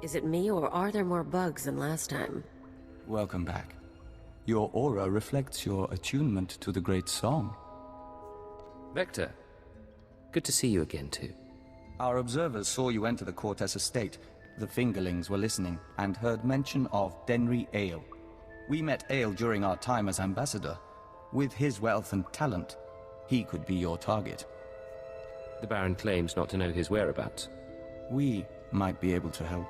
Is it me, or are there more bugs than last time? Welcome back. Your aura reflects your attunement to the great song. Vector, good to see you again, too. Our observers saw you enter the Cortez estate. The Fingerlings were listening and heard mention of Denry Ale. We met Ale during our time as ambassador. With his wealth and talent, he could be your target. The Baron claims not to know his whereabouts. We might be able to help.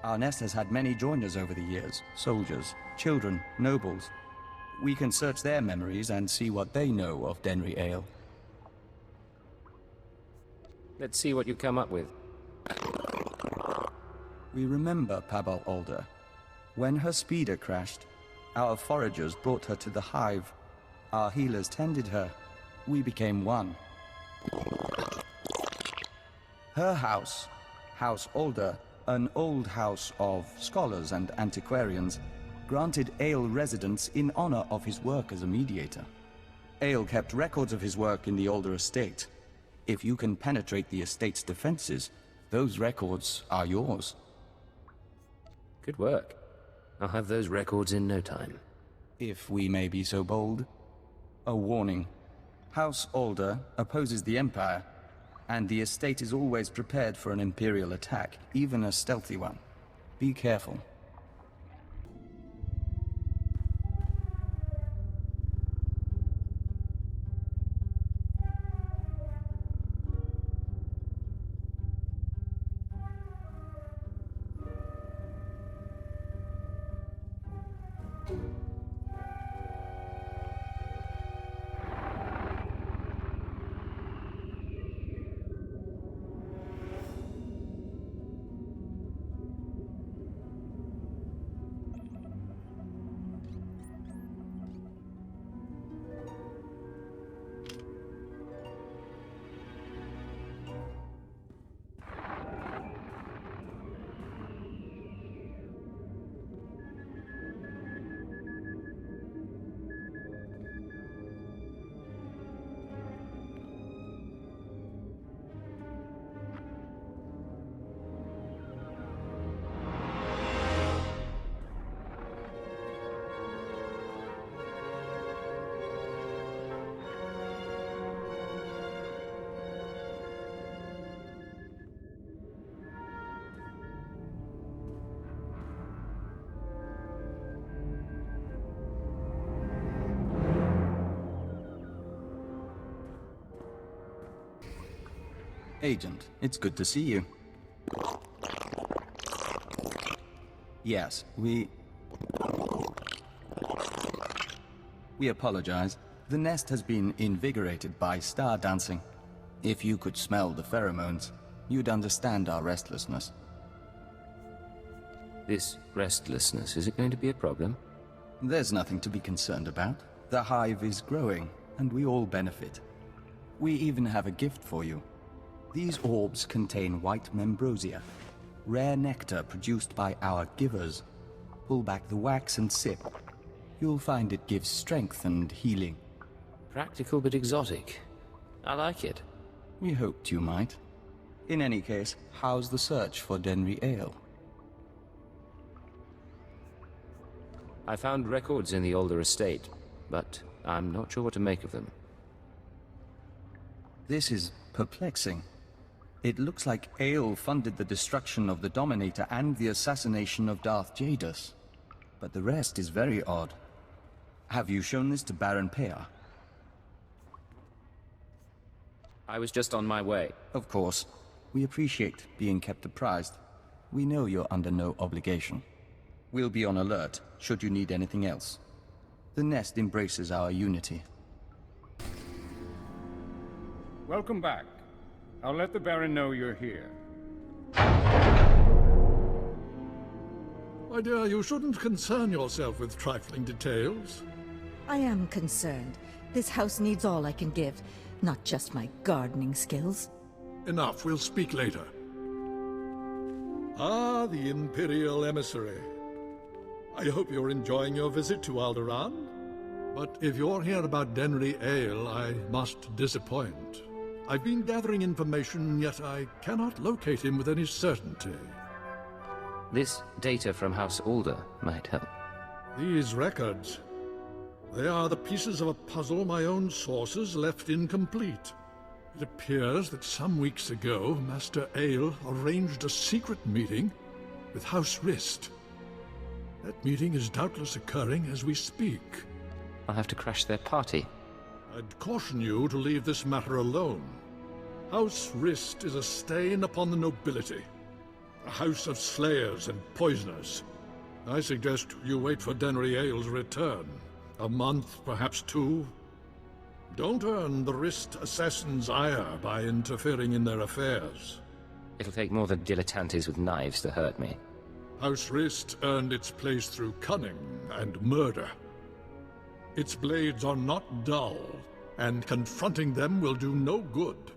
Our nest has had many joiners over the years. Soldiers, children, nobles. We can search their memories and see what they know of Denry Ale. Let's see what you come up with. We remember Pabal Alder. When her speeder crashed, our foragers brought her to the hive. Our healers tended her. We became one. Her house, House Alder, an old house of scholars and antiquarians, granted Ale residence in honor of his work as a mediator. Ale kept records of his work in the Alder estate. If you can penetrate the estate's defenses, those records are yours. Good work. I'll have those records in no time. If we may be so bold. A warning. House Alder opposes the Empire, and the estate is always prepared for an Imperial attack, even a stealthy one. Be careful. Agent, it's good to see you. Yes, we apologize. The nest has been invigorated by star dancing. If you could smell the pheromones, you'd understand our restlessness. This restlessness, is it going to be a problem? There's nothing to be concerned about. The hive is growing, and we all benefit. We even have a gift for you. These orbs contain white membrosia, rare nectar produced by our givers. Pull back the wax and sip. You'll find it gives strength and healing. Practical but exotic. I like it. We hoped you might. In any case, how's the search for Denry Ale? I found records in the older estate, but I'm not sure what to make of them. This is perplexing. It looks like Ale funded the destruction of the Dominator and the assassination of Darth Jadus. But the rest is very odd. Have you shown this to Baron Pear? I was just on my way. Of course. We appreciate being kept apprised. We know you're under no obligation. We'll be on alert should you need anything else. The nest embraces our unity. Welcome back. I'll let the Baron know you're here. My dear, you shouldn't concern yourself with trifling details. I am concerned. This house needs all I can give, not just my gardening skills. Enough, we'll speak later. Ah, the Imperial emissary. I hope you're enjoying your visit to Alderaan. But if you're here about Denry Ale, I must disappoint. I've been gathering information, yet I cannot locate him with any certainty. This data from House Alder might help. These records, they are the pieces of a puzzle my own sources left incomplete. It appears that some weeks ago, Master Ale arranged a secret meeting with House Rist. That meeting is doubtless occurring as we speak. I'll have to crash their party. I'd caution you to leave this matter alone. House Rist is a stain upon the nobility. A house of slayers and poisoners. I suggest you wait for Denry Ale's return. A month, perhaps 2. Don't earn the Rist assassins' ire by interfering in their affairs. It'll take more than dilettantes with knives to hurt me. House Rist earned its place through cunning and murder. Its blades are not dull, and confronting them will do no good.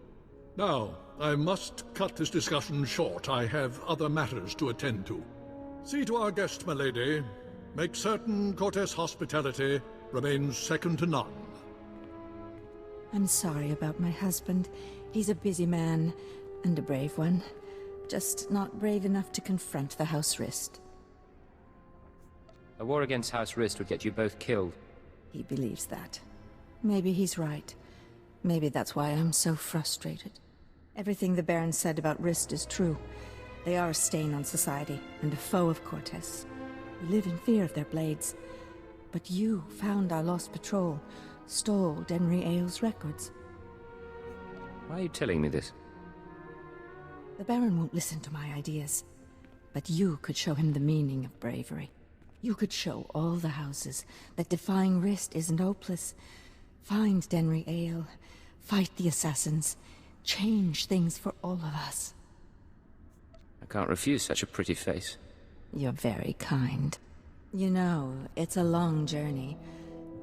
Now, I must cut this discussion short. I have other matters to attend to. See to our guest, my lady. Make certain Cortes' hospitality remains second to none. I'm sorry about my husband. He's a busy man, and a brave one. Just not brave enough to confront the House Rist. A war against House Rist would get you both killed. He believes that. Maybe he's right. Maybe that's why I'm so frustrated. Everything the Baron said about Rist is true. They are a stain on society, and a foe of Cortes. We live in fear of their blades. But you found our lost patrol, stole Denry Ale's records. Why are you telling me this? The Baron won't listen to my ideas. But you could show him the meaning of bravery. You could show all the houses that defying Rist isn't hopeless. Find Denry Ale, fight the assassins, change things for all of us. I can't refuse such a pretty face. You're very kind. You know, it's a long journey.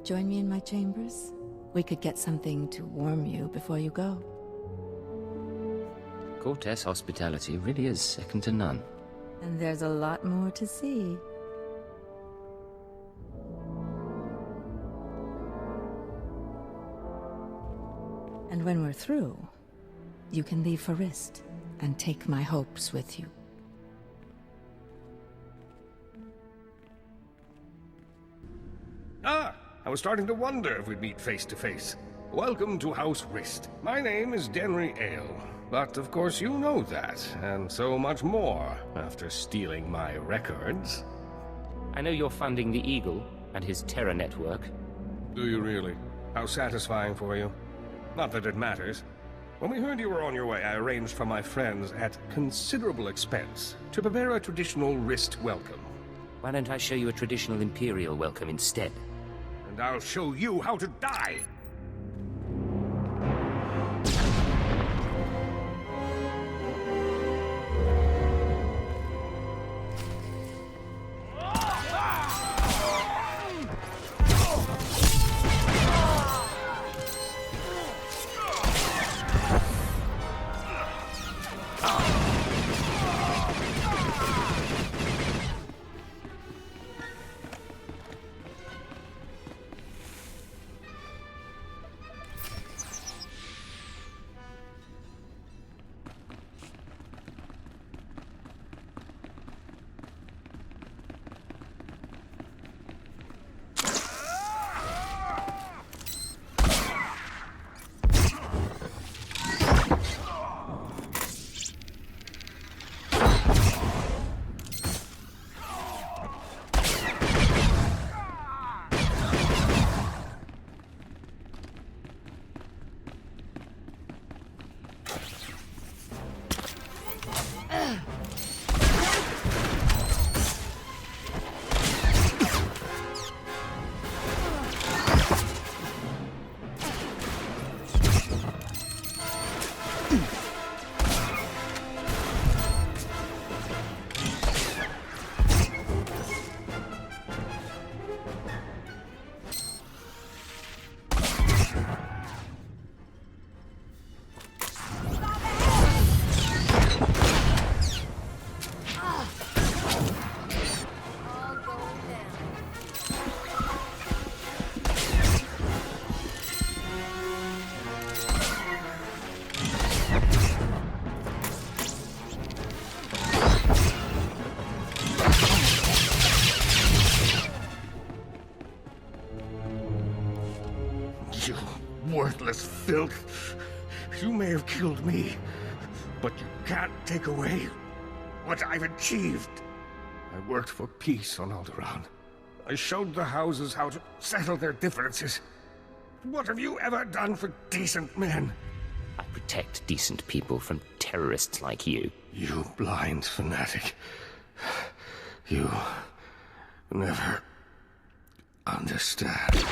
Join me in my chambers? We could get something to warm you before you go. Cortes' hospitality really is second to none. And there's a lot more to see. And when we're through, you can leave for Rist and take my hopes with you. Ah, I was starting to wonder if we'd meet face to face. Welcome to House Rist. My name is Denry Ale, but of course you know that, and so much more after stealing my records. I know you're funding the Eagle and his terror network. Do you really? How satisfying for you. Not that it matters. When we heard you were on your way, I arranged for my friends at considerable expense to prepare a traditional Rist welcome. Why don't I show you a traditional Imperial welcome instead? And I'll show you how to die! You worthless filth. You may have killed me, but you can't take away what I've achieved. I worked for peace on Alderaan. I showed the houses how to settle their differences. What have you ever done for decent men? I protect decent people from terrorists like you. You blind fanatic. You never understand.